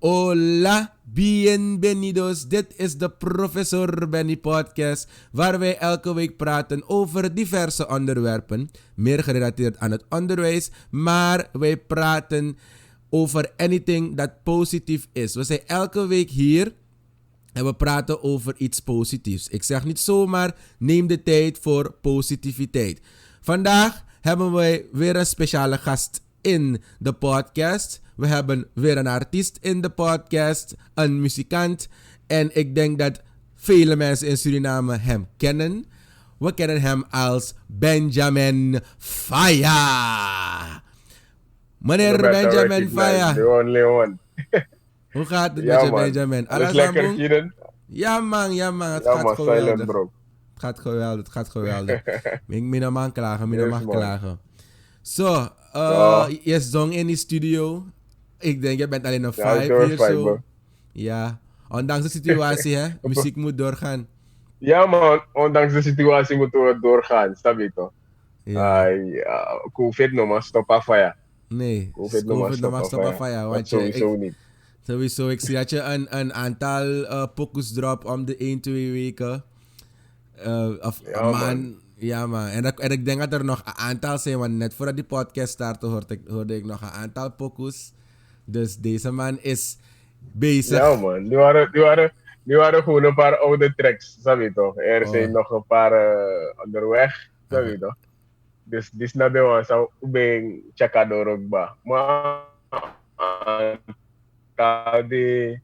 Hola, bienvenidos. Dit is de Professor Benny podcast, waar wij elke week praten over diverse onderwerpen, meer gerelateerd aan het onderwijs, maar wij praten over anything dat positief is. We zijn elke week hier en we praten over iets positiefs. Ik zeg niet zomaar, neem de tijd voor positiviteit. Vandaag hebben wij weer een speciale gast in de podcast. We hebben weer een artiest in de podcast, een muzikant. En ik denk dat vele mensen in Suriname hem kennen. We kennen hem als Benjamin Faya. Meneer Benjamin Faya. The only one. Hoe gaat het Ja, met je, man. Benjamin? Alles lekker, Kieran? Ja man. Het Ja, gaat man, geweldig. silent, bro. Het gaat geweldig. Mina man klagen. Yes, man. Zo, Ja. je zong in die studio. Ik denk, je bent alleen nog Ja, 5 door hier vijf, zo. bro. Ja, ondanks de situatie, hè. Muziek moet doorgaan. Ja, man. Ondanks de situatie moeten we doorgaan, snap je toch? Ja. COVID nog maar stoppen fire. Nee, COVID nog maar nog maar stoppen stoppen van jou. Dat Want sowieso niet. sowieso, ik zie dat je een aantal pokus drop om de 1-2 weken. Of Ja, een man. maand. Ja, man. En ik denk dat er nog een aantal zijn, want net voordat die podcast startte hoorde ik nog een aantal pokus. Dus deze man is bezig. Ja, man. Die waren gewoon een paar oude tracks, snap je toch? Er zijn nog een paar onderweg, snap je toch? Dus dit is not the one, so ben checken door ook ba. Maar die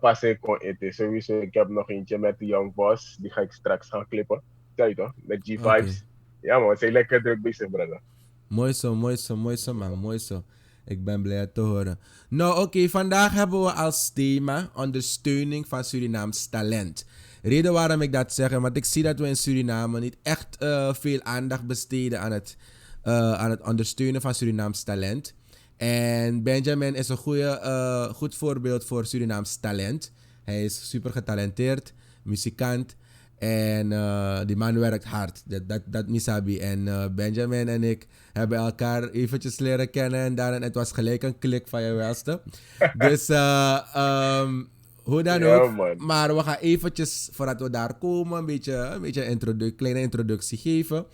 passe kon eten. Sowieso, ik heb nog eentje met de Young Boss, die ga ik straks gaan clippen. Snap je toch? Met G-Vibes. Oké. Ja, man, ze zijn lekker druk bezig, brother. Mooi zo, man. Mooi zo. Ik ben blij te horen. Nou, oké, vandaag hebben we als thema ondersteuning van Surinaams talent. Reden waarom ik dat zeg, want ik zie dat we in Suriname niet echt veel aandacht besteden aan het ondersteunen van Surinaams talent. En Benjamin is een goed voorbeeld voor Surinaams talent. Hij is super getalenteerd, muzikant. En die man werkt hard. Dat misabi. En Benjamin en ik hebben elkaar eventjes leren kennen. En daarin, het was gelijk een klik van je welste. Dus hoe dan Ja, ook. man. Maar we gaan eventjes, voordat we daar komen, een beetje kleine introductie geven.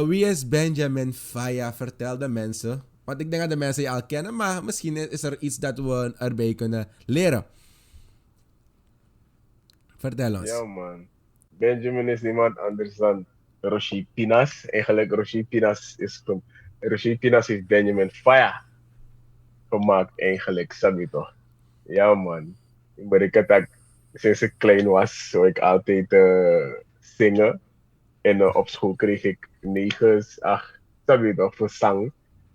Wie is Benjamin Faya? Vertel de mensen. Want ik denk dat de mensen je al kennen. Maar misschien is er iets dat we erbij kunnen leren. Vertel ons. Ja, man. Benjamin is niemand anders dan Roshi Pinas. Eigenlijk, Roshi Pinas heeft Benjamin Faya gemaakt, eigenlijk, snap je toch? Ja, man. Maar ik had dat sinds ik klein was, zou ik altijd zingen. En op school kreeg ik 9, 8, snap je toch, voor zang.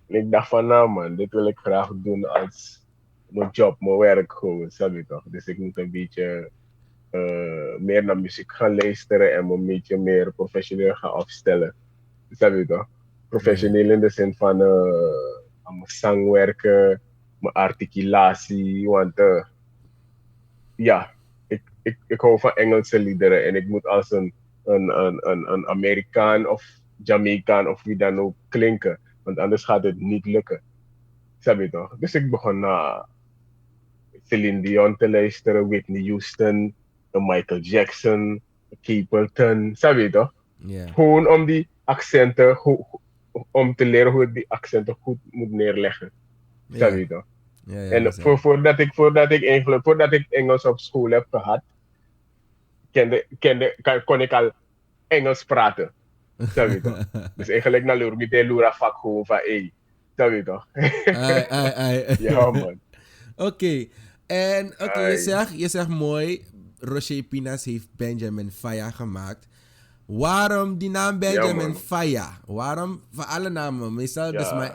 En ik dacht van, nou man, dit wil ik graag doen als mijn job, mijn werk gewoon, snap je toch? Dus ik moet een beetje meer naar muziek gaan luisteren en me een beetje meer professioneel gaan afstellen. Snap je toch? Professioneel in de zin van aan mijn zangwerken, mijn articulatie, want ja, ik hou van Engelse liederen en ik moet als een Amerikaan of Jamaican of wie dan ook klinken, want anders gaat het niet lukken. Snap je toch? Dus ik begon naar Celine Dion te luisteren, Whitney Houston, Michael Jackson, Capleton, snap je toch? Yeah. Gewoon om die accenten, om te leren hoe ik die accenten goed moet neerleggen. Snap je toch? Ja, En voordat ik Engels op school heb gehad, kon ik al Engels praten. Snap je toch? Dus eigenlijk naar Lura vak gewoon van hey. Snap je toch? Ai. Ja, man. Oké. En Ai. je zegt mooi, Roche Pinas heeft Benjamin Faya gemaakt. Waarom die naam Benjamin man. Faya? Waarom van alle namen? Meestal dus maar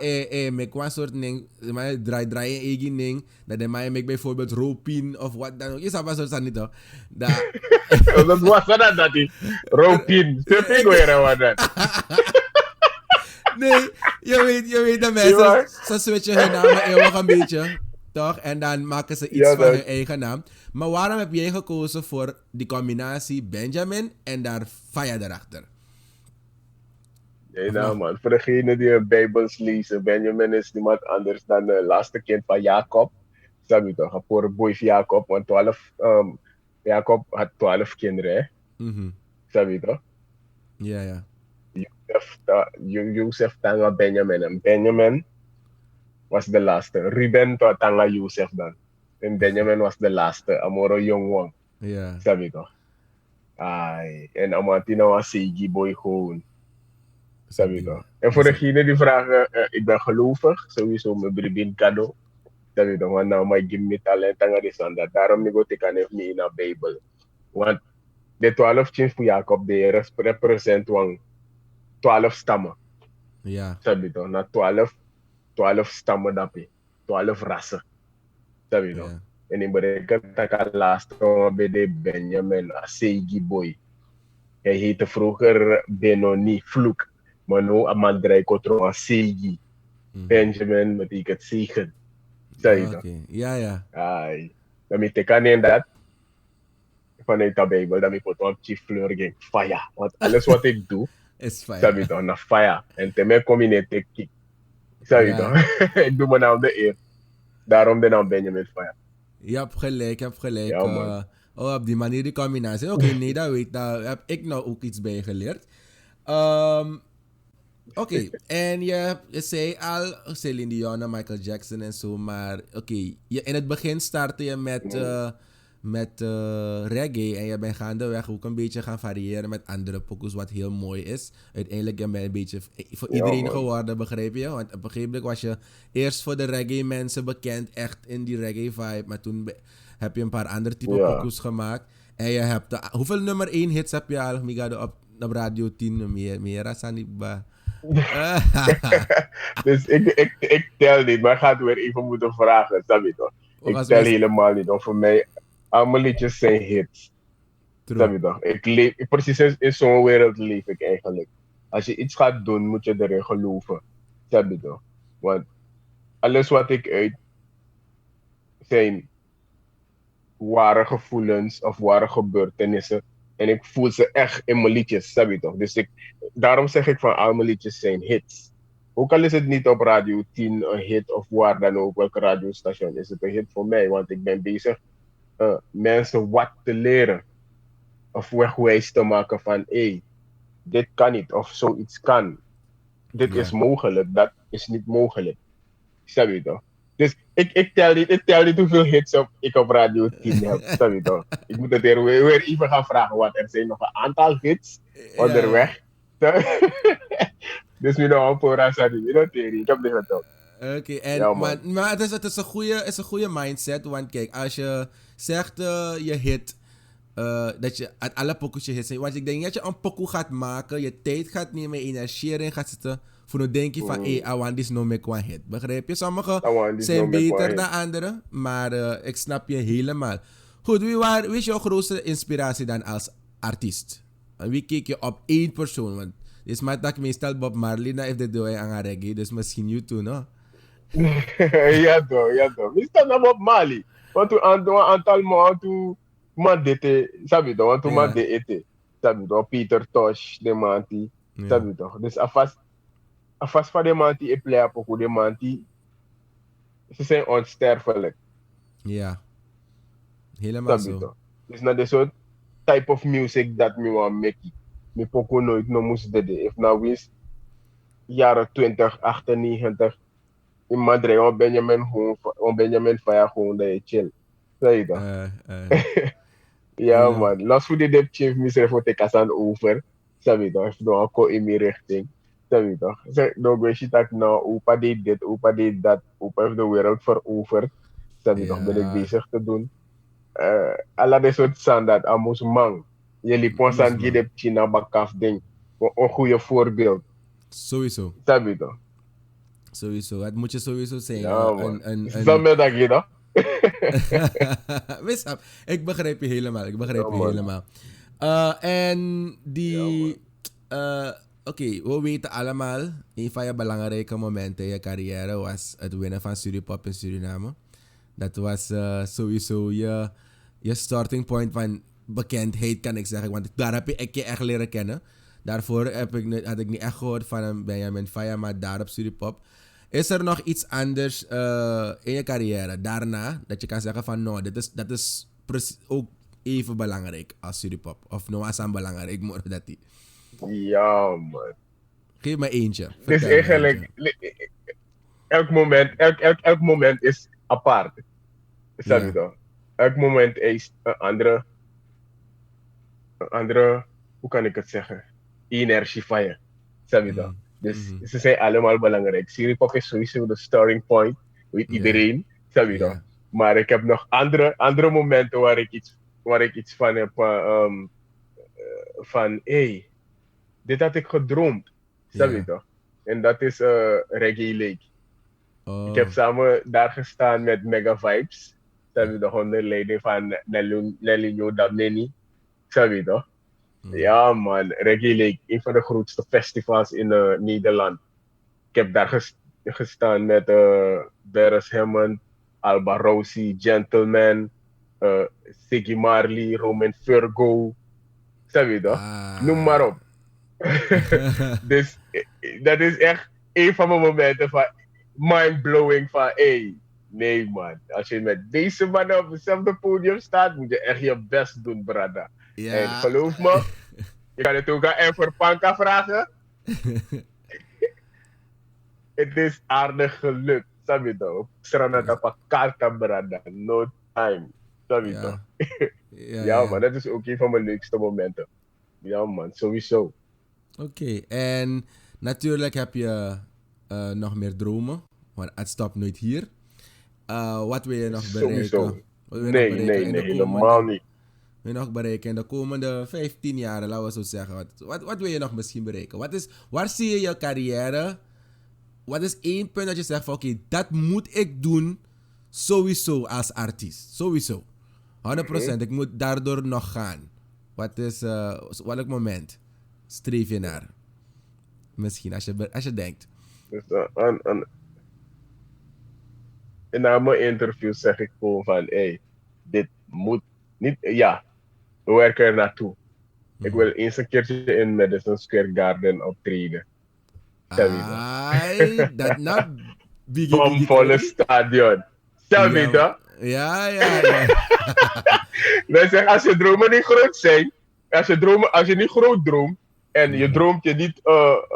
met een soort ding, maar draai je eigen ding. Dat de mij bijvoorbeeld Ropin of wat dan ook. Je zou soort niet toch? Dat was dat die Ropin. Surfing weer wat dat. Nee, je weet dat mensen, ze switchen hun namen eeuwig een beetje, toch? En dan maken ze iets van hun eigen naam. Maar waarom heb jij gekozen voor die combinatie Benjamin en daar Faya erachter? Nee, nou man, voor degene die Bijbels lezen, Benjamin is niemand anders dan het laatste kind van Jacob. Sabi toch? Voor boy Jacob, want 12, Jacob had 12 kinderen, hè? Mhm. Sabi toch? Ja, ja. Joseph Tanga Benjamin. En Benjamin was de laatste. Ruben Tanga Joseph dan. En Benjamin was de laatste. Amoro Jongwang. Ja. Sabi toch? Ai. En Amantina was Seiji Boy gewoon. Sabi Sabi. toch? En voor degene die vragen, ik ben gelovig. Sowieso mijn bribin cadeau. Sabi toch? Want nou, maar give me talent aan de zondag. Daarom nego ik aan me in de Bijbel. Want de 12 chins voor Jacob, die represent 12 stammen. Ja. Sabi toch? Na 12 stammen dapi. 12 rassen. Sabi toch? Ja. En in berekent dat ik laatst bij de Benjamin Seigi Boy. Hij heette vroeger Benoni Vloek. Maar nu Amandrei Kotro Seigi. Benjamin betekent zegen. Sabi toch? Oké. Ja, ja. Ai. Dan moet ik aan dat vanuit de Bijbel, dan moet ik op chief fleur gaan. Fire. Want alles wat ik doe, Is fijn. sabi toch, na fire. En te kom je net kick. Sabi Ja. toch? Ik doe mijn naam de eer. Daarom de naam Benjamin Fire. Je hebt gelijk, je hebt gelijk. Ja, man. Op die manier die combinatie. Oké, nee, dat weet ik. Daar heb ik nou ook iets bij geleerd. Oké, en je zei al Celine Dion, Michael Jackson en zo, maar oké, in het begin startte je met reggae en je bent gaandeweg ook een beetje gaan variëren met andere pokoes, wat heel mooi is. Uiteindelijk ben je een beetje voor iedereen man. geworden, begrijp je? Want op een gegeven moment was je eerst voor de reggae mensen bekend, echt in die reggae vibe, maar toen heb je een paar andere type pokoes gemaakt. En je hebt, hoeveel nummer 1 hits heb je al? Migado op Radio 10, meer Saniba. Dus ik tel niet, maar ik ga het weer even moeten vragen, sabi toch? Ik tel helemaal niet, want voor mij, allemaal liedjes zijn hits. Sabi toch? Precies in zo'n wereld leef ik eigenlijk. Als je iets gaat doen, moet je erin geloven. Sabi toch? Want alles wat ik uit zijn ware gevoelens of ware gebeurtenissen. En ik voel ze echt in mijn liedjes, sabi toch? Dus daarom zeg ik van al mijn liedjes zijn hits. Ook al is het niet op Radio 10 een hit of waar dan ook, welke radiostation, is het een hit voor mij. Want ik ben bezig mensen wat te leren. Of wegwijs te maken van, dit kan niet, of zoiets kan. Dit is mogelijk, dat is niet mogelijk. Sabi toch? Dus ik tel niet hoeveel hits ik op Radio 10 heb. Sabi toch? Ik moet het weer even gaan vragen, want er zijn nog een aantal hits onderweg. Dus we nog een voor Rasadi. Ik heb dit getoond. Oké, maar het is een goede mindset. Want kijk, als je zegt je hit, dat je uit alle pokoes je hit zijn. Want ik denk dat je een pokoe gaat maken, je tijd gaat nemen, energie erin gaat zitten. Voor nu denk je van, I want this no make one hit. Begrijp je? Sommige zijn beter dan andere, maar ik snap je helemaal. Goed, wie is jouw grootste inspiratie dan als artiest? En wie keek je op één persoon? Want is maar dat meestal Bob Marley na heeft dit doe aan reggae, dus misschien you too, no? Ja toch. Meestal na Bob Marley. Want toen aantal man dit, sabi toch? Want toen man dit, sabi toch? Peter Tosh, de manti, sabi toch? Dus afas van de manti ik play op de manti, ze zijn onsterfelijk. Ja, helemaal sabi zo. Toch? Dus na de soort type of music dat me want make. Me poko nooit no moest dede. If nou wist jaren 20, 98, in Madrid, on Benjamin Fire gewoon dat je chill. Zeg je toch? Ja man, los voor de dep chief misre voor te kasan over. Sabi toch? If nou ako in mijn richting. Sabi toch? Zeg, nou weet je dat nou, opa deed dit, opa deed dat, opa heeft de wereld veroverd. Sabi toch? Ben ik bezig te doen. Alla de soort standaard, amos man. Jullie ponsan die de China bakaf ding. Een goede voorbeeld. Sowieso. Sabi toch? Sowieso. Het moet je sowieso zijn. Ja man. Sabi dat je dat? Ik begrijp je helemaal. En die... Oké, we weten allemaal, een van je belangrijke momenten in je carrière was het winnen van Suripop in Suriname. Dat was sowieso je starting point van bekendheid, kan ik zeggen. Want daar heb ik je echt leren kennen. Daarvoor had ik niet echt gehoord van Benjamin Faya, maar daar op Suripop. Is er nog iets anders in je carrière daarna dat je kan zeggen van nou, dat is ook even belangrijk als Suripop? Of nou is aan belangrijk, maar dat die. Ja, man. Geef me eentje. Dus Vertel me eigenlijk, eentje. elk moment is apart. Snap je Ja. toch? Elk moment is een andere, hoe kan ik het zeggen? Energie van je. Snap je toch? Dus ze zijn allemaal belangrijk. Siripop is sowieso de starting point. Weet iedereen. Snap je toch? Ja. Maar ik heb nog andere momenten waar ik iets van heb van, hey, dit had ik gedroomd. Snap je Ja. toch? En dat is Reggae Lake. Oh. Ik heb samen daar gestaan met Mega Vibes. Snap je toch? Onder leiding van Nelinho Damneni. Snap je toch? Ja man, Reggae Lake, een van de grootste festivals in Nederland. Ik heb daar gestaan met Beres Hammond, Alba Rossi, Gentleman, Siggy Marley, Roman Virgo. Snap je toch? Noem maar op. Dus dat is echt een van mijn momenten van mind-blowing van hey, nee man. Als je met deze man op hetzelfde podium staat, moet je echt je best doen, brada. Ja. En geloof me, je kan het ook aan Enver Panka vragen. Het is aardig gelukt. Snap je toch? Sranata pa karta, brada. No time. Snap je toch? Ja man, dat is ook een van mijn leukste momenten. Ja man, sowieso. Oké, en natuurlijk heb je nog meer dromen, maar het stopt nooit hier. Wat wil je nog bereiken? Sowieso. Wat wil je Nee, nog bereiken in de helemaal niet. Wil je nog bereiken in de komende 15 jaar, laten we zo zeggen. Wat wil je nog misschien bereiken? Waar zie je je carrière? Wat is één punt dat je zegt van oké, dat moet ik doen sowieso als artiest? Sowieso. 100%, ik moet daardoor nog gaan. Welk moment streef je naar? Misschien, als je denkt. Dus, in mijn interview zeg ik gewoon van, hey, dit moet niet, ja, we werken er naartoe. Ik wil eens een keertje in Madison Square Garden optreden. Ai, dat nou Bomvolle stadion. Stel je dat? Ja. Wij zeggen, als je dromen niet groot zijn, als je niet groot droomt, en je droomt je niet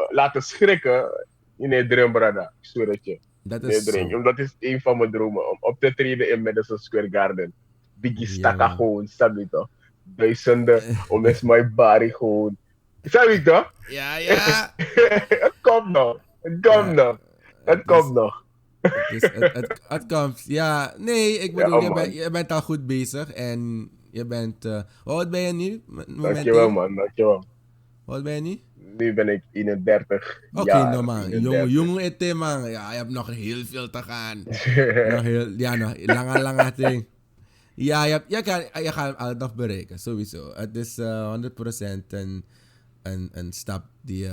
laten schrikken, in droom, brada. Ik zweer het je. Dat is zo. Dat is een van mijn dromen, om op te treden in Madison Square Garden. Biggie Staka gewoon, snap je toch? Duizenden, om eens mijn body gewoon. Snap je toch? Ja. Het komt nog. Het komt nog. Het komt. Ja, nee, ik bedoel, je bent al goed bezig en je bent... hoe oud ben je nu? Dankjewel man, dankjewel. Hoe oud ben je nu? Nu ben ik 31 Oké, jaar. no man. Jong ete man. Ja, je hebt nog heel veel te gaan. nog lange ding. Ja, je gaat het nog bereiken, sowieso. Het is 100% een stap die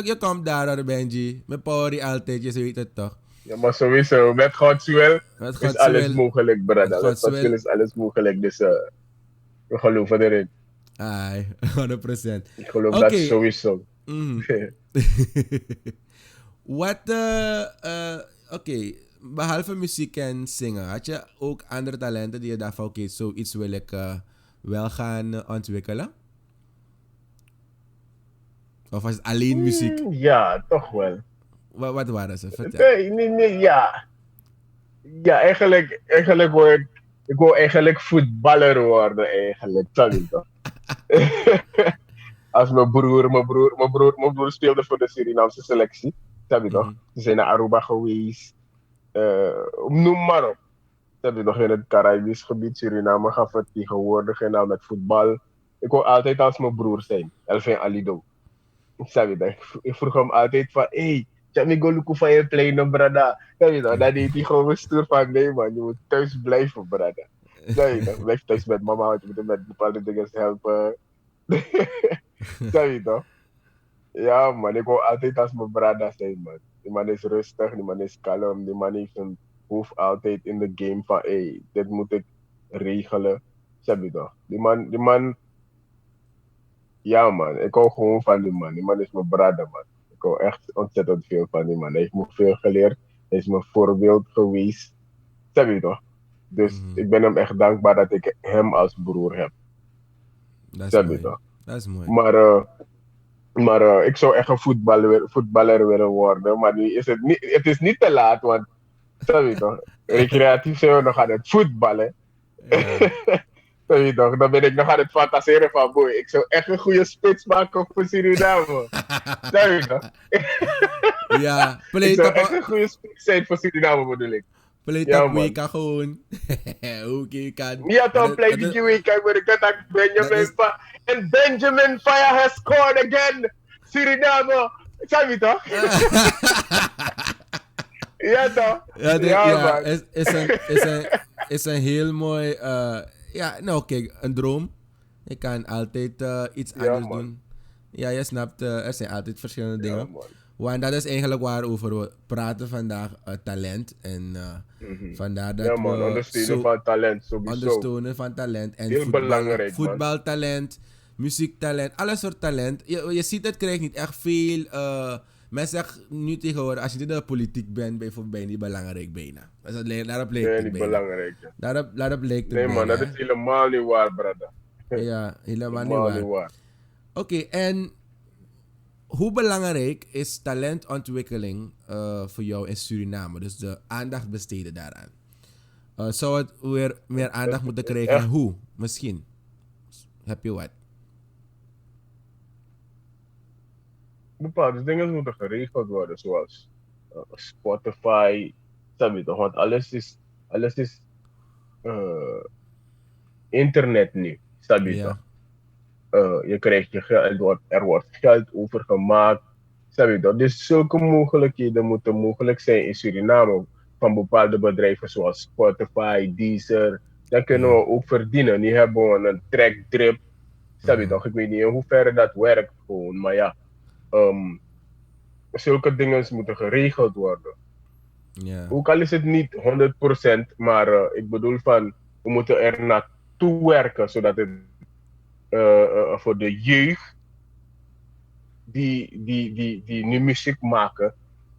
je komt daar, Benji. Met Power altijd, je weet het toch? Ja, maar sowieso. Met Gods wil is alles mogelijk, brada. Met Gods wil is alles mogelijk. Dus we geloven erin. Ai, 100%. Ik geloof dat sowieso. Oké, behalve muziek en zingen, had je ook andere talenten die je dacht van oké, zoiets wil ik wel gaan ontwikkelen? Of was het alleen muziek? Ja, toch wel. Wat waren ze? Vertel. Nee, ja. Ja, eigenlijk wil eigenlijk voetballer worden eigenlijk. Sorry toch? Als mijn broer speelde voor de Surinaamse selectie. Snap je toch? Ze zijn naar Aruba geweest. Noem maar op. Snap je nog in het Caribisch gebied. Suriname gaan vertegenwoordigen nou met voetbal. Ik wil altijd als mijn broer zijn. Elvin Alido. Snap je dat? Ik vroeg hem altijd van, hey, Chamigo Luku van je pleinen, brada. Snap je dat? Dan deed hij gewoon stoer van, nee man, je moet thuis blijven, brada. Snap je dat? Blijf thuis met mama, want je moet hem met bepaalde dingen helpen. Snap je toch? Ja man, ik wil altijd als mijn brada zijn, man. Die man is rustig, die man is kalm, die man heeft een hoofd altijd in de game van, hey, dit moet ik regelen. Snap je toch? Die man, ja man, ik hou gewoon van die man. Die man is mijn brada, man. Ik hou echt ontzettend veel van die man. Hij heeft me veel geleerd. Hij is mijn voorbeeld geweest. Snap je toch? Dus Mhm. ik ben hem echt dankbaar dat ik hem als broer heb. Dat is Snap je mooi. toch? Dat is mooi. Maar ik zou echt een voetballer willen worden. Maar nu is het is niet te laat, want snap je toch? Recreatief zijn we nog aan het voetballen. Ja. Snap je toch? Dan ben ik nog aan het fantaseren van, boy, ik zou echt een goede spits maken voor Suriname. Snap je toch? Ja, Ik play zou top, echt een goede spits zijn voor Suriname, bedoel ik. play Ja, top man. week gewoon. Oké, je kan. Ja, Maar toch, play die week, kijk, maar ik had dat Benjamin is, Fire. En Benjamin Fire has scored again. Suriname. Snap je toch? Ja, toch? ja, Ja, ja, man. is een heel mooi, ja, nou kijk, een droom. Je kan altijd iets Ja, anders man. doen. Ja, je snapt, er zijn altijd verschillende Ja, dingen. man. Want dat is eigenlijk waarover we praten vandaag, talent. En Mhm. vandaar dat Ja, man. we Ondersteunen zo van talent, sowieso. ondersteunen van talent. En Heel belangrijk, man. voetbaltalent, muziektalent, alle soort talent. Je ziet, het krijgt niet echt veel. Mensen zeggen nu tegenwoordig, als je niet in de politiek bent, bijvoorbeeld ben je niet belangrijk bijna. Dus daarop lijkt Nee, het niet bijna. belangrijk. Ja. Daarop lijkt het Nee, man, bijna, dat hè? is helemaal niet waar, brother. Ja, helemaal niet Helemaal niet waar. waar. Oké, en hoe belangrijk is talentontwikkeling voor jou in Suriname? Dus de aandacht besteden daaraan. Zou het weer meer aandacht moeten Het is krijgen en echt hoe? Misschien. Heb je wat? bepaalde dingen moeten geregeld worden, zoals Spotify, snap je toch? Want alles is eh, internet nu, snap je toch? Ja. Je krijgt je geld, er wordt geld overgemaakt, snap je toch? Dus zulke mogelijkheden moeten mogelijk zijn in Suriname van bepaalde bedrijven zoals Spotify, Deezer. Dan kunnen Ja. we ook verdienen. Nu hebben we een track drip, snap je Mhm. toch? Ik weet niet in hoeverre dat werkt gewoon, maar ja. ehm, Zulke dingen moeten geregeld worden. Ja. Ook al is het niet 100%, maar ik bedoel van, we moeten er naartoe werken, zodat het voor de jeugd die nu muziek maken,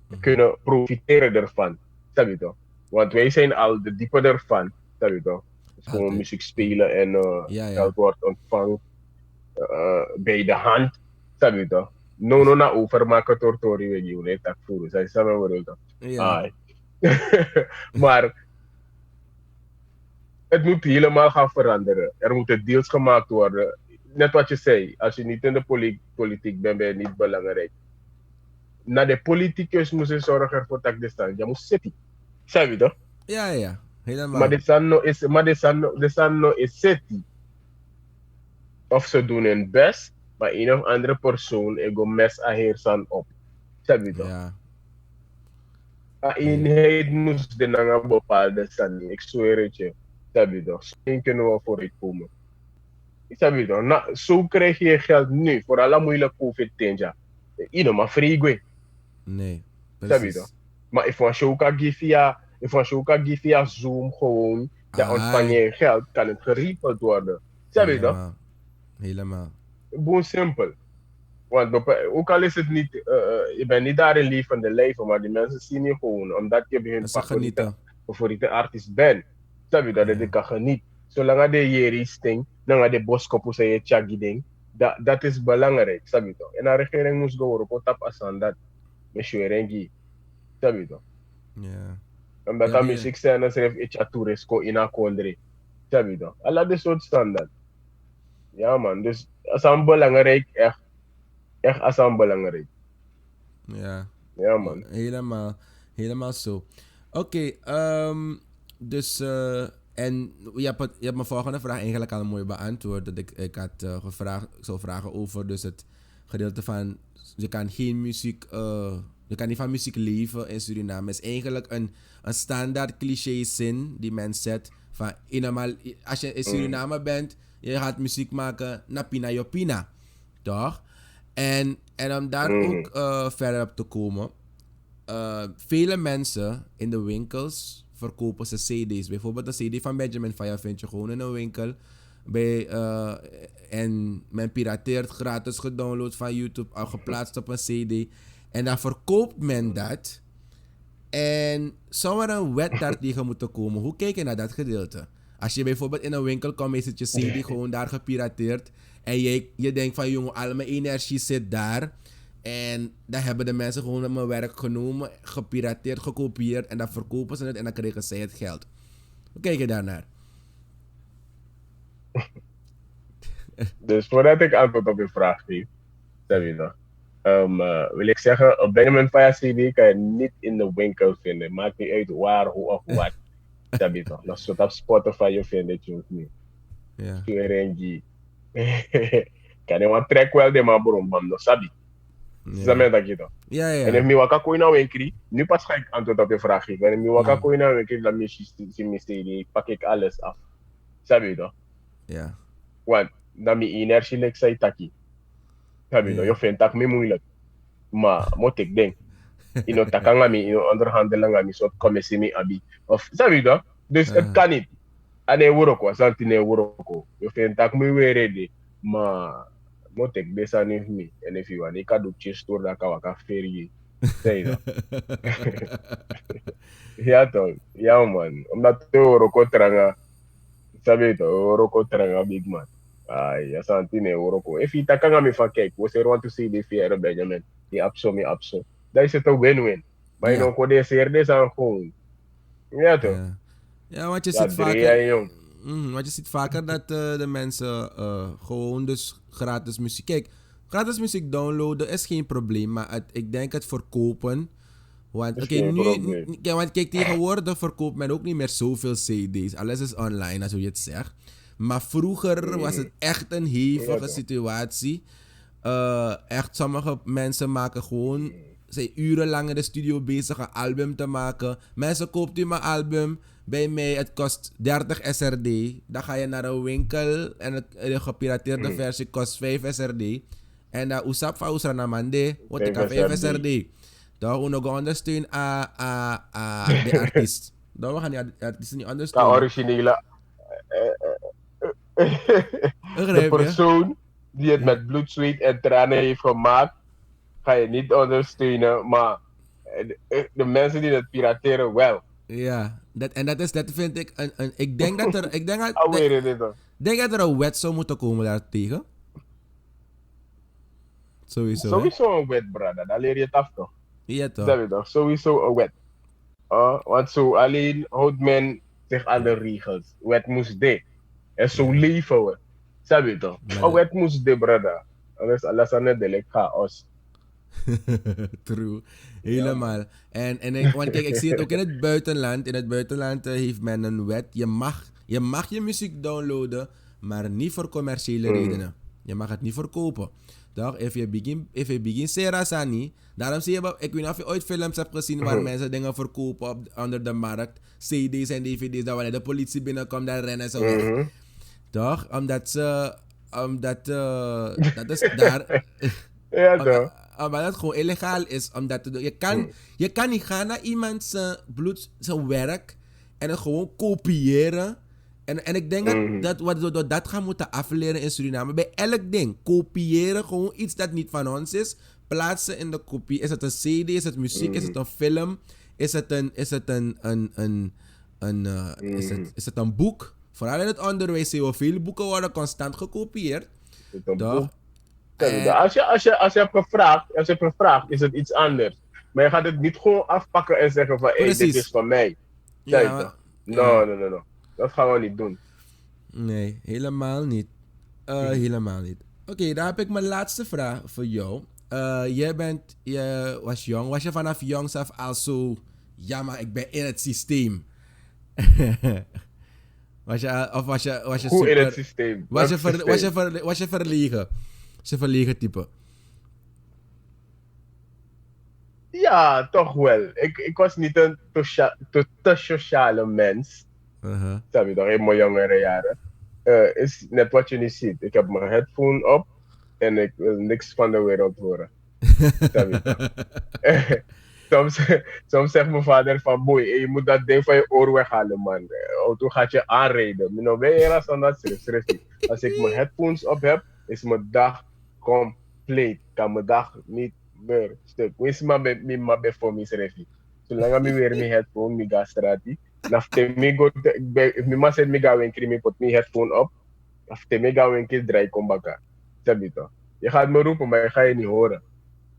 Mhm. kunnen profiteren ervan. Snap je toch? Want wij zijn al de diepe ervan, snap je toch? Dus gewoon Altijd. muziek Mhm. spelen en Ja, geld ja. wordt ontvangen bij de hand, snap je toch? No, no, na overmaken tortori weet je, nee, tak voeren. Zij samen worden toch? Ja. Ah. Maar het moet helemaal gaan veranderen. Er moeten deals gemaakt worden. Net wat je zei, als je niet in de politiek bent, ben je niet belangrijk. Na de politicus moet je zorgen ervoor dat de stand. Je moet zitten. Zeg je toch? Ja, ja. Maar Helemaal. de stand no is, maar de stand no is zitten. Of ze doen hun best, maar een of andere persoon ego mes aheersan op. Zeg je toch? Ja. A Heel. eenheid moest de na een bepaalde stand. Ik zweer het je. Zeg je toch? Zo kunnen we vooruit komen. Snap je toch? Zo krijg je geld nu, voor alle moeilijke COVID-10. Je maar free. Nee. Snap je toch? Precies. Maar if een show kan give via Zoom gewoon, dan ontvang Ai. je geld, kan het geregeld worden. Snap je toch? Helemaal. Helemaal. Gewoon simpel. Want ook al is het niet, je bent niet daar in levende leven, maar die mensen zien je gewoon, omdat je bij hun En ze genieten. favoriete artiest bent. Snap je dat je Ja. kan genieten? Zolang de jeris ding, dan de boskopu say je chagi ding, dat is belangrijk, snap je toch? En de regering moest gewoon op tap asan dat, met rengi, snap je toch? Ja. Omdat Ja, de weer. muziek zijn, dan schrijf je toerisco in een kondre, snap je toch? Alla dit soort standaard. Ja man, dus asan belangrijk, echt asan belangrijk. Ja. Ja man. Helemaal. Helemaal zo. Oké, dus en je hebt mijn volgende vraag eigenlijk al mooi beantwoord. Dat ik had gevraagd, ik zou vragen over dus het gedeelte van je kan geen muziek, je kan niet van muziek leven in Suriname. Het is eigenlijk een standaard cliché zin die men zet van als je in Suriname bent, je gaat muziek maken na pina yo pina, toch? En om daar ook verder op te komen. Vele mensen in de winkels verkopen ze CD's. Bijvoorbeeld een CD van Benjamin Faya vind je gewoon in een winkel. En men pirateert gratis gedownload van YouTube, al geplaatst op een CD. En dan verkoopt men dat En zou er een wet daartegen moeten komen? Hoe kijk je naar dat gedeelte? Als je bijvoorbeeld in een winkel komt en zit je CD gewoon daar gepirateerd. En je denkt van jongen, al mijn energie zit daar. En dan hebben de mensen gewoon mijn werk genomen, gepirateerd, gekopieerd. En dan verkopen ze het en dan krijgen zij het geld. Hoe kijk je daarnaar? Dus voordat ik antwoord op je vraag geef, zeg je dat. Wil ik zeggen, een Benjamin Fire CD kan je niet in de winkel vinden. Maakt niet uit waar, hoe of wat. Zeg je toch. Dus op Spotify je vindt het niet. Ja. Kan je een track wel de man bron, man, no sabi. Samen dat je toch. Ja, En if mi waka kooi na winkri, nu pas ga ik antwoord op je vraag geven. En if mi waka kooi na winkri, dan zie mi CD, pak ik alles af. Sabi je toch. Ja. Want dan mi energie lek say taki. Sabi je toch. Je vindt dat me moeilijk. Maar moet ik denk. Ino takanga mi, ino onderhandelen mi, soort commissie mi abi. Of sabi je toch. Dus het kan niet. Ane woroko, santine woroko. Je vindt dat me weer ready. Maar moet ik deze niet mee. En if you want, ik kan doen store dat kan waka ferie. Zeg je dat. Ja toch. Ja man. Omdat de woroko tranga. Sabi je toch. Woroko tranga big man. Ay, ja santine woroko. If you takanga mi van kijk. We say want to see the fear Benjamin. Die abso mi abso. Dat is het een win-win. Maar je nog kon deze hier deze aan gewoon. Ja toch. Ja, want je ziet vaker. Want je ziet vaker dat de mensen gewoon dus gratis muziek. Kijk, gratis muziek downloaden is geen probleem, maar ik denk het verkopen. Want want kijk, tegenwoordig verkoopt men ook niet meer zoveel CD's. Alles is online, als je het zegt. Maar vroeger was het echt een hevige situatie. Echt, sommige mensen maken gewoon, zijn urenlang in de studio bezig een album te maken. Mensen koopt u mijn album. Bij mij, het kost 30 SRD. Dan ga je naar een winkel en de gepirateerde versie kost 5 SRD. En dan usap van usra na mande, want ik heb 5 SRD. Dan gaan we ondersteunen de artiest. Dan gaan die artiesten niet ondersteunen. De originele. De persoon die het met bloed, zweet en tranen heeft gemaakt, ga je niet ondersteunen. Maar de mensen die het pirateren wel. Ja, dat vind ik ik denk dat er een wet zou moeten komen daartegen. Sowieso een wet, brother. Dan leer je het af toch? Ja toch? Dat weet toch? Sowieso een wet. Want zo alleen houdt men zich aan de regels. Wet moest dit. En zo leven we. Dat weet toch? Een wet moest dit, brother. Anders alles aan het delen chaos. True, helemaal. Ja. Want kijk, ik zie het ook in het buitenland. In het buitenland heeft men een wet. Je mag je muziek downloaden, maar niet voor commerciële redenen. Je mag het niet verkopen. Toch? If je begin serasani, daarom zie je, ik weet niet of je ooit films hebt gezien waar mensen dingen verkopen onder de markt. CD's en DVD's, dat wanneer de politie binnenkomt, dan rennen ze weg. Toch? Omdat dat is daar. Ja, toch? Maar dat gewoon illegaal is. Omdat je kan niet gaan naar iemand zijn werk en het gewoon kopiëren. En ik denk dat we dat gaan moeten afleren in Suriname. Bij elk ding. Kopiëren gewoon iets dat niet van ons is. Plaatsen in de kopie. Is het een CD? Is het muziek? Is het een film? Is het een boek? Vooral in het onderwijs zien we veel boeken worden constant gekopieerd. Als je hebt gevraagd, is het iets anders. Maar je gaat het niet gewoon afpakken en zeggen van, hey, dit is van mij. No. Dat gaan we niet doen. Nee, helemaal niet. Helemaal niet. Oké, dan heb ik mijn laatste vraag voor jou. Je was jong. Was je vanaf jongs af al zo, ja maar ik ben in het systeem? Was je Hoe super, in het systeem? Was je verlegen? Was je verlegen type? Ja, toch wel. Ik was niet een te sociale mens. Dat heb je toch in mijn jongere jaren. Is net wat je niet ziet. Ik heb mijn headphone op en ik wil niks van de wereld horen. Soms zegt mijn vader van boy, je moet dat ding van je oor weghalen man. Auto gaat je aanrijden. Als ik mijn headphones op heb, is mijn dag compleet. Kan mijn dag niet meer stuk. Wees maar bij voor mij schrijven. Zolang mi weer mi headphone, mi ga strati. Nafte mi go, mi ma set mi ga winkri, mi put mi headphone op. Nafte mi ga winkri, draai kom baka. Sabi to. Je gaat me roepen, maar je ga je niet horen.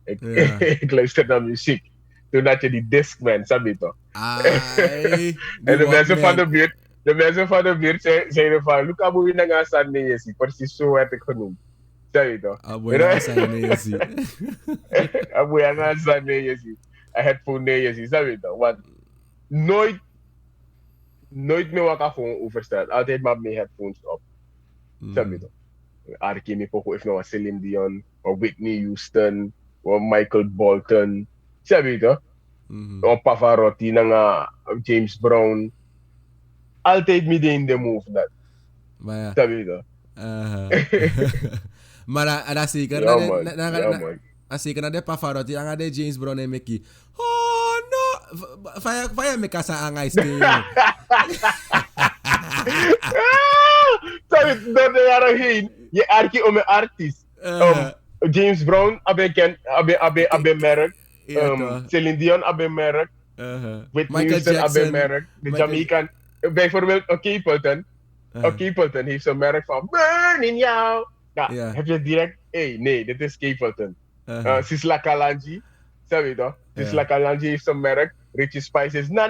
Ja. Ik luister naar muziek. Toen had je die Discman, sabi to. Ai, En die de mensen van Walkman. de mensen van de buurt zeiden van, Luca moet je naar staan, nee, je ziet. Precies zo werd ik genoemd. Sabi to. Aboy na sa na yasi. Abu je naar staan, nee, je ziet. Een headphone, nee, je ziet. Sabi to. Want nooit meer wat ik gewoon overstaan. Altijd maar mijn headphones op. Sabi to. Arki mi poko if no was Celine Dion, or Whitney Houston, or Michael Bolton. Sabi to. O Pavarotti nga James Brown. Altijd midden in de move dat. Maar ja. Sabi to. Maar dat zeker Ja, man. Ja, man. zeker na de Pavarotti anga de James Brown en Mickey. Oh no, vaya me casa anga este. Sabi door de jaren heen, je arki om een artiest. James Brown abe merk. Celine Dion abe merk. Whitney Houston abe merk. De Jamaican, bijvoorbeeld Capleton. Capleton heeft zo'n merk van Burn in jou. Nou, heb je direct, nee, dit is Capleton. Sisla Kalanji, sabi je toch? Sisla Kalanji heeft zo'n merk. Richie Spice is na,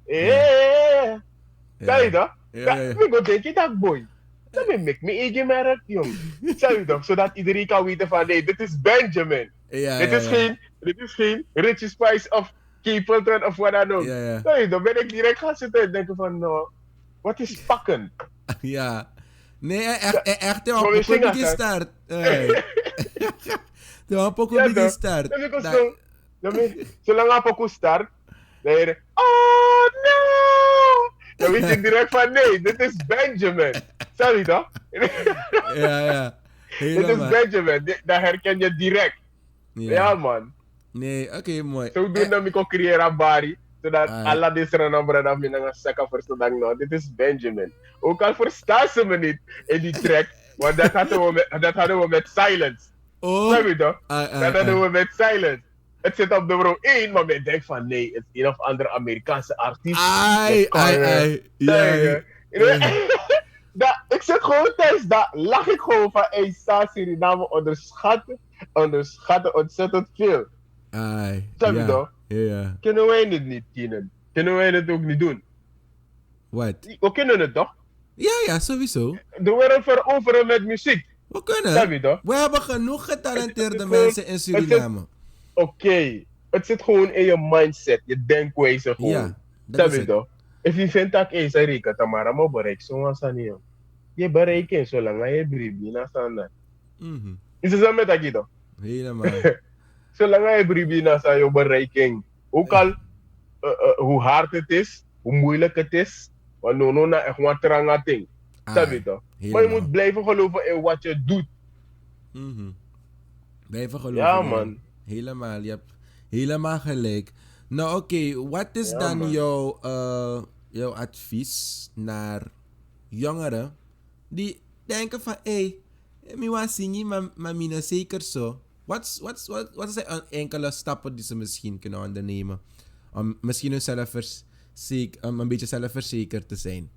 yeah. Sabi je toch? Ik go denk je dat, boy. Dat make me eigen merk, jong. Sabi je toch? Zodat iedereen kan weten van, nee, dit is Benjamin. Dit is geen Richie Spice of Capleton of wat dan ook. Sabi je toch? Ben ik direct gaan zitten en denken van, no, wat is pakken? Ja. Nee, echt een poco big start. Een poco big start. Zolang een poco start, dan je oh no! Dan weet je direct van nee, dit is Benjamin. Sorry toch? Ja. Dit is Benjamin, dat herken je direct. Ja man. Nee, oké, mooi. Zo doen dat ik ook creëren bari. Zodat alla deze nummer dat we naar zakken verstaan. Nou, dit is Benjamin. Ook al verstaan ze me niet in die track. Want dat hadden we met Silence. Oh. Snap je toch? Dat hadden we met Silence. Het zit op nummer 1, maar men denkt van nee, het is een of andere Amerikaanse artiest. Ik zit gewoon thuis, daar lach ik gewoon van, hey, Suriname onderschatten ontzettend veel. Snap je toch? Ja. Kunnen wij het niet, Keenan? Kunnen wij het ook niet doen? Wat? We kunnen het toch? Ja, sowieso. De wereld veroveren met muziek. We kunnen. Snap je toch? We hebben genoeg getalenteerde mensen in Suriname. Oké. Het zit gewoon in je mindset, je denkwijze gewoon. Ja, dat is toch? If je vindt dat ik zei Rika, Tamara, maar bereik zo'n niet. Je bereikt je zolang je bribi na staan. Is het zo met dat toch? Helemaal. Zolang je bribi na staan, je bereiking. Ook al hoe hard het is, hoe moeilijk het is, want no na echt wat tranga ding. Dat weet toch? Maar je moet blijven geloven in wat je doet. Blijven geloven. Ja man. Helemaal, je hebt helemaal gelijk. Nou oké, wat is dan jouw advies naar jongeren die denken van hé, ik wil zingen, maar mina zeker zo. Wat zijn enkele stappen die ze misschien kunnen ondernemen om misschien een beetje zelfverzekerd te zijn?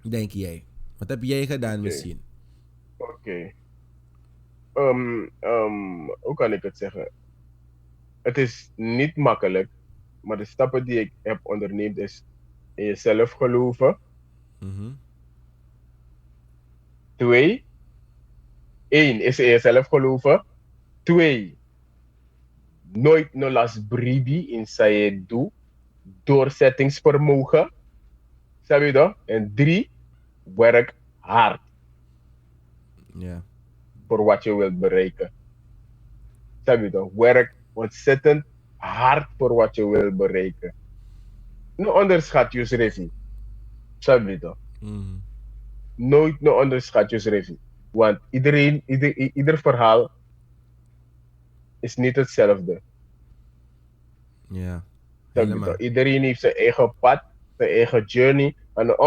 Denk jij? Wat heb jij gedaan misschien? Oké. Hoe kan ik het zeggen? Het is niet makkelijk, maar de stappen die ik heb onderneemd is in jezelf geloven. 2. 1 is in jezelf geloven. 2. Nooit no las bribi in saye doe. Doorzettingsvermogen. Snap je dat? En 3. Werk hard. Ja. Voor wat je wilt bereiken. Snap je dat? Werk ontzettend hard voor wat je wil bereiken. No onderschat je regie. Snap je dat? Nooit onderschat je regie. Want ieder verhaal is niet hetzelfde. Ja. Iedereen heeft zijn eigen pad, zijn eigen journey. En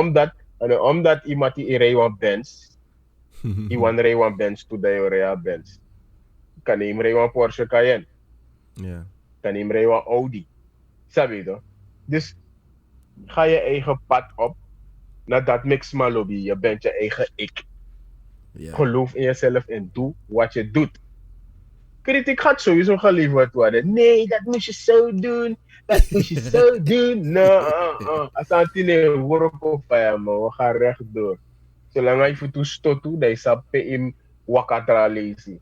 omdat iemand die rijdt Benz, iemand rijdt Benz to de rijdt Benz. Kan hij rijden Porsche Cayenne. Ja. dan neem je een Audi. Sabi je toch? Dus ga je eigen pad op. Nadat mix maar lobby, je bent je eigen ik. Ja. Geloof in jezelf en doe wat je doet. Kritiek gaat sowieso geleverd worden. Nee, dat moest je zo doen. Dat moest je zo doen. Nou, als aan tien work op man, we gaan rechtdoor. Zolang je voet stoot, dan is dat in wakatra lazy.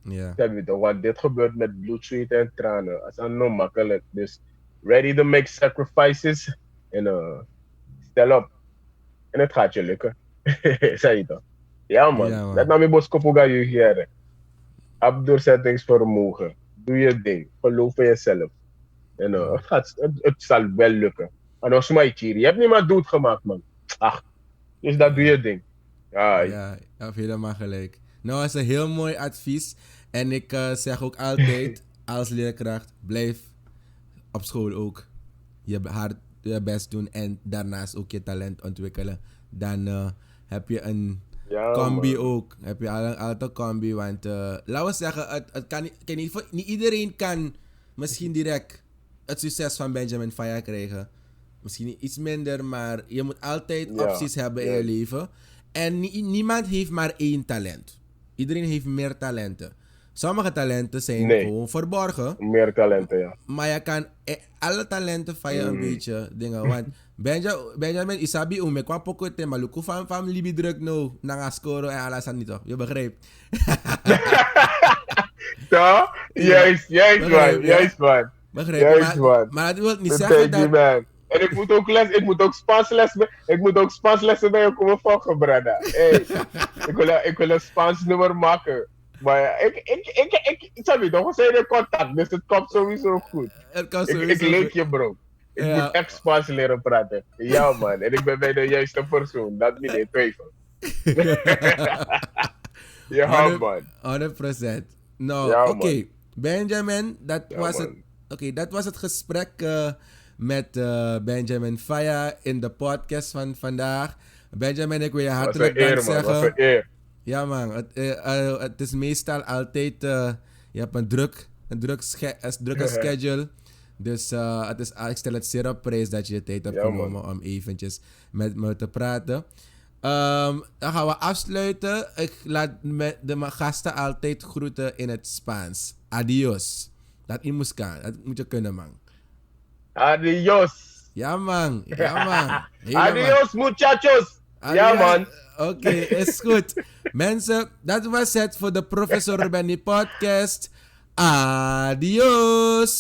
Ja. Want dit gebeurt met bloed, zweet en tranen. Dat is nou makkelijk. Dus ready to make sacrifices. En stel op. En het gaat je lukken. Zeg je toch? Ja man. Ja, man. Dat nam je boskopo ga je hier. Heb doorzettingsvermogen. Doe je ding. Geloof in jezelf. En het zal wel lukken. En als je je hebt niemand doodgemaakt, man. Ach, dus dat doe je ding. Ja, Ja, je hebt helemaal gelijk. Nou, dat is een heel mooi advies. En ik zeg ook altijd, als leerkracht, blijf op school ook je hard je best doen en daarnaast ook je talent ontwikkelen. Dan heb je een ja, combi man. ook. Heb je altijd een combi, want laten we zeggen, het kan niet iedereen kan misschien direct het succes van Benjamin Faya krijgen. Misschien iets minder, maar je moet altijd Ja, opties hebben in ja. je leven. En niemand heeft maar één talent. Iedereen heeft meer talenten. Sommige talenten zijn gewoon verborgen. Meer talenten, ja. Maar je kan alle talenten van je een beetje dingen. Want Benjamin Isabi ume kwa poko te maluku van libi druk no nanga score en alles aan niet toch. Je begrijpt. Toch? Juist Begrijp, man. ja? Juist man. Begrijp. Juist man. Maar dat wil niet Dat zeggen denk je, dat... man. En ik moet ook Spaans bij je komen volgen, brada. Hey, ik wil een Spaans nummer maken. Maar ik zeg je toch, we zijn in contact, dus het komt sowieso goed. Het kan Ik sowieso leek goed. je, bro. Ik Ja. moet echt Spaans leren praten. Ja, man. En ik ben bij de juiste persoon. Dat niet in twijfel. Ja, man. 100%. Nou, Ja, oké. man. Benjamin, dat Ja, was man. het. Oké, dat was het gesprek met Benjamin Faya in de podcast van vandaag. Benjamin, ik wil je Was hartelijk een eer, dank man. zeggen. Was een eer. Ja man, het is meestal altijd, je hebt een drukke schedule. Dus ik stel het zeer op prijs dat je de tijd hebt Ja, genomen man. om eventjes met me te praten. Dan gaan we afsluiten. Ik laat de gasten altijd groeten in het Spaans. Adios. Dat moet je kunnen man. Adios. Ja man, ja man. Helemaal. Adios, muchachos. Ja, man. Oké, is goed. Mensen, dat was het voor de Professor Benny podcast. Adios.